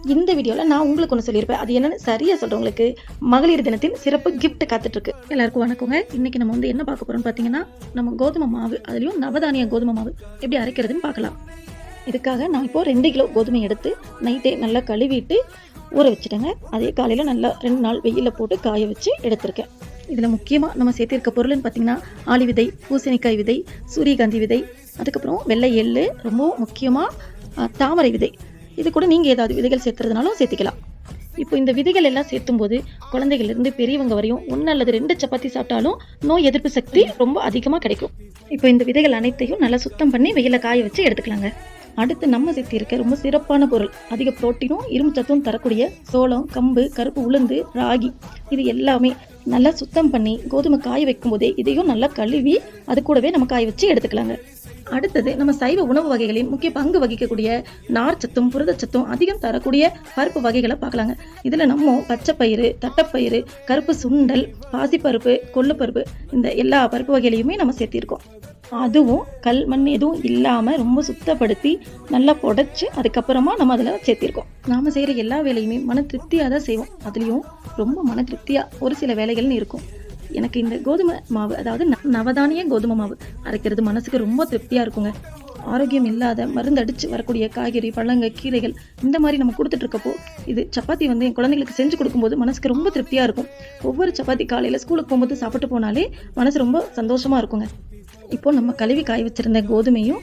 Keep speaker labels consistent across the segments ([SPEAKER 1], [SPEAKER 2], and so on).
[SPEAKER 1] இந்த வீடியோவில் நான் உங்களுக்கு ஒன்று சொல்லியிருப்பேன். அது என்னன்னு சரியாக சொல்கிறவங்களுக்கு மகளிர் தினத்தின் சிறப்பு கிஃப்ட் காத்துட்ருக்கு. எல்லாருக்கும் வணக்கங்க. இன்றைக்கி நம்ம என்ன பார்க்க போகிறோம்னு பார்த்தீங்கன்னா, நம்ம கோதுமை மாவு, அதுலேயும் நவதானிய கோதுமை மாவு எப்படி அரைக்கிறதுன்னு பார்க்கலாம். இதுக்காக நான் இப்போது 2 கிலோ கோதுமை எடுத்து நைட்டே நல்லா கழுவிட்டு ஊற வச்சுட்டேங்க. அதே காலையில் நல்லா 2 நாள் வெயிலில் போட்டு காய வச்சு எடுத்திருக்கேன். இதில் முக்கியமாக நம்ம சேர்த்திருக்க பொருள்னு பார்த்தீங்கன்னா, ஆளி விதை, பூசணிக்காய் விதை, சூரியகாந்தி விதை, அதுக்கப்புறம் வெள்ளை எள்ளு, ரொம்ப முக்கியமாக தாமரை விதை. இது கூட நீங்கள் ஏதாவது விதைகள் சேர்த்துறதுனாலும் சேர்த்திக்கலாம். இப்போ இந்த விதைகள் எல்லாம் சேர்த்தும் போது குழந்தைகளிலிருந்து பெரியவங்க வரையும் 1 அல்லது 2 சப்பாத்தி சாப்பிட்டாலும் நோய் எதிர்ப்பு சக்தி ரொம்ப அதிகமாக கிடைக்கும். இப்போ இந்த விதைகள் அனைத்தையும் நல்லா சுத்தம் பண்ணி வெயில காய வச்சு எடுத்துக்கலாங்க. அடுத்து நம்ம சேர்த்திருக்க ரொம்ப சிறப்பான பொருள், அதிக புரோட்டீனும் இரும்பு சத்தும் தரக்கூடிய சோளம், கம்பு, கருப்பு உளுந்து, ராகி, இது எல்லாமே நல்லா சுத்தம் பண்ணி கோதுமை காய வைக்கும் போதே இதையும் நல்லா கழுவி அது கூடவே நம்ம காய வச்சு எடுத்துக்கலாங்க. அடுத்தது நம்ம சைவ உணவு வகைகளின் முக்கிய பங்கு வகிக்கக்கூடிய நார்ச்சத்தும் புரதச்சத்தும் அதிகம் தரக்கூடிய பருப்பு வகைகளை பார்க்கலாங்க. இதில் நம்ம பச்சைப்பயிறு, தட்டைப்பயிறு, கருப்பு சுண்டல், பாசிப்பருப்பு, கொள்ளுப்பருப்பு, இந்த எல்லா பருப்பு வகைகளையுமே நம்ம சேர்த்திருக்கோம். அதுவும் கல் மண் எதுவும் இல்லாமல் ரொம்ப சுத்தப்படுத்தி நல்லா புடைச்சி அதுக்கப்புறமா நம்ம அதில் சேர்த்திருக்கோம். நாம் செய்கிற எல்லா வேலையுமே மன திருப்தியாக தான் செய்வோம். அதுலேயும் ரொம்ப மன திருப்தியாக ஒரு சில வேலைகள்னு இருக்கும். எனக்கு இந்த கோதுமை மாவு, அதாவது நவதானிய கோதுமை மாவு அரைக்கிறது மனசுக்கு ரொம்ப திருப்தியாக இருக்குங்க. ஆரோக்கியம் இல்லாத மருந்து அடித்து வரக்கூடிய காய்கறி, பழங்க, கீரைகள் இந்த மாதிரி நம்ம கொடுத்துட்டு இருக்கப்போ இது சப்பாத்தி என் குழந்தைங்களுக்கு செஞ்சு கொடுக்கும்போது மனசுக்கு ரொம்ப திருப்தியாக இருக்கும். ஒவ்வொரு சப்பாத்தி காலையில் ஸ்கூலுக்கு போகும்போது சாப்பிட்டு போனாலே மனசு ரொம்ப சந்தோஷமாக இருக்குங்க. இப்போது நம்ம கழுவி காய வச்சுருந்த கோதுமையும்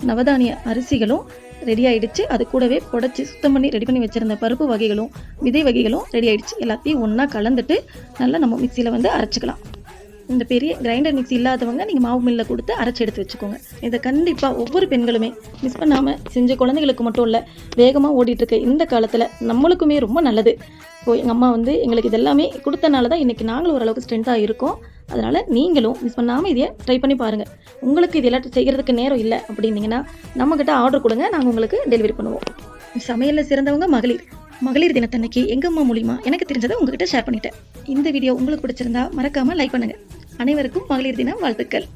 [SPEAKER 1] நவதானிய அரிசிகளும் ரெடி ஆகிடுச்சு. அது கூடவே புடைச்சி சுத்தம் பண்ணி ரெடி பண்ணி வச்சுருந்த பருப்பு வகைகளும் விதை வகைகளும் ரெடி ஆகிடுச்சு. எல்லாத்தையும் ஒன்றா கலந்துட்டு நல்லா நம்ம மிக்சியில் அரைச்சிக்கலாம். இந்த பெரிய கிரைண்டர் மிக்சி இல்லாதவங்க நீங்கள் மாவு மில்லில் கொடுத்து அரைச்சி எடுத்து வச்சுக்கோங்க. இதை கண்டிப்பாக ஒவ்வொரு பெண்களுமே மிஸ் பண்ணாமல் செஞ்ச குழந்தைகளுக்கு மட்டும் இல்லை, வேகமாக ஓடிட்டுருக்க இந்த காலத்தில் நம்மளுக்குமே ரொம்ப நல்லது. இப்போ எங்கள் அம்மா எங்களுக்கு இதெல்லாமே கொடுத்தனால தான் இன்றைக்கி நாங்களும் ஓரளவுக்கு ஸ்ட்ரென்த்தாக இருக்கோம். அதனால் நீங்களும் மிஸ் பண்ணாமல் இதையை ட்ரை பண்ணி பாருங்கள். உங்களுக்கு இதெல்லாம் செய்கிறதுக்கு நேரம் இல்லை அப்படின்னீங்கன்னா நம்மக்கிட்ட ஆர்டர் கொடுங்க, நாங்கள் உங்களுக்கு டெலிவரி பண்ணுவோம். சமையலில் சிறந்தவங்க மகளிர் தினத்தன்னைக்கு எங்கள் அம்மா மூலிமா எனக்கு தெரிஞ்சதை உங்ககிட்ட ஷேர் பண்ணிட்டேன். இந்த வீடியோ உங்களுக்கு பிடிச்சிருந்தா மறக்காமல் லைக் பண்ணுங்கள். அனைவருக்கும் மகளிர் தின வாழ்த்துக்கள்.